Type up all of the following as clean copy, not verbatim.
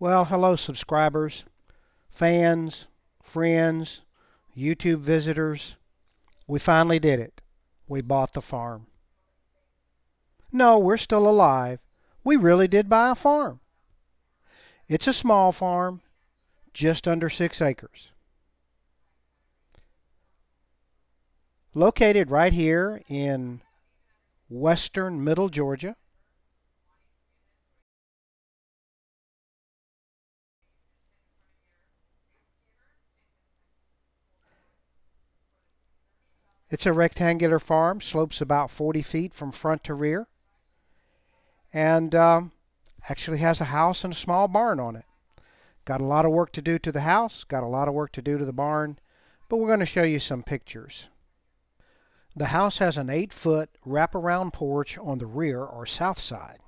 Well, hello subscribers, fans, friends, YouTube visitors. We finally did it. We bought the farm. No, we're still alive. We really did buy a farm. It's a small farm, just under 6 acres. Located right here in western middle Georgia. It's a rectangular farm, slopes about 40 feet from front to rear, and actually has a house and a small barn on it. Got a lot of work to do to the house, got a lot of work to do to the barn, but we're going to show you some pictures. The house has an 8-foot wraparound porch on the rear or south side.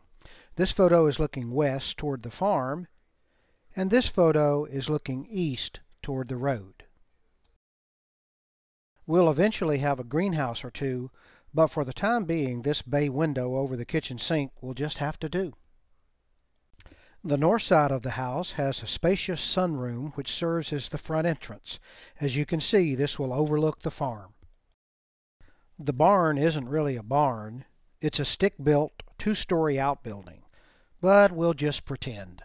This photo is looking west toward the farm, and this photo is looking east toward the road. We'll eventually have a greenhouse or two, but for the time being, this bay window over the kitchen sink will just have to do. The north side of the house has a spacious sunroom which serves as the front entrance. As you can see, this will overlook the farm. The barn isn't really a barn. It's a stick-built, 2-story outbuilding, but we'll just pretend.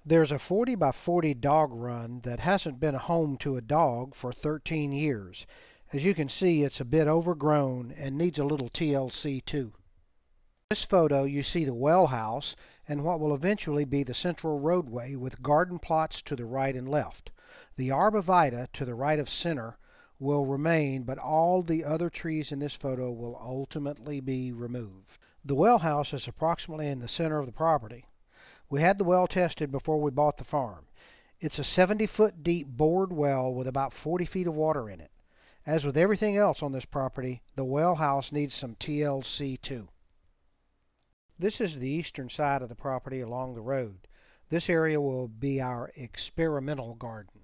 There's a 40 by 40 dog run that hasn't been a home to a dog for 13 years. As you can see, it's a bit overgrown and needs a little TLC too. In this photo you see the well house and what will eventually be the central roadway with garden plots to the right and left. The arborvitae to the right of center will remain, but all the other trees in this photo will ultimately be removed. The well house is approximately in the center of the property. We had the well tested before we bought the farm. It's a 70-foot deep bored well with about 40 feet of water in it. As with everything else on this property, the well house needs some TLC too. This is the eastern side of the property along the road. This area will be our experimental garden.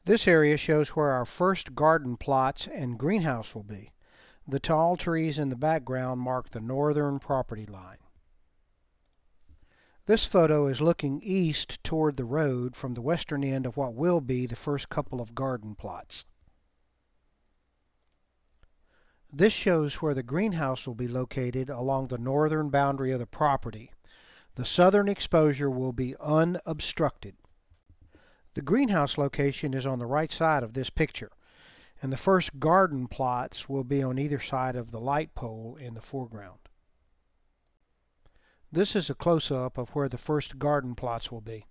This area shows where our first garden plots and greenhouse will be. The tall trees in the background mark the northern property line. This photo is looking east toward the road from the western end of what will be the first couple of garden plots. This shows where the greenhouse will be located along the northern boundary of the property. The southern exposure will be unobstructed. The greenhouse location is on the right side of this picture, and the first garden plots will be on either side of the light pole in the foreground. This is a close-up of where the first garden plots will be.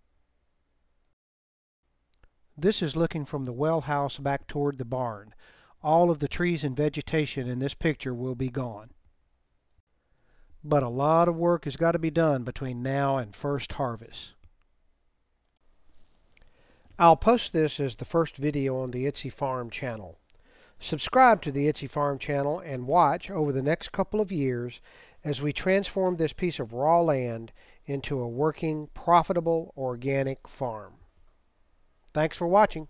This is looking from the well house back toward the barn. All of the trees and vegetation in this picture will be gone. But a lot of work has got to be done between now and first harvest. I'll post this as the first video on the Itsy Farm channel. Subscribe to the Itsy Farm channel and watch over the next couple of years as we transform this piece of raw land into a working, profitable, organic farm. Thanks for watching.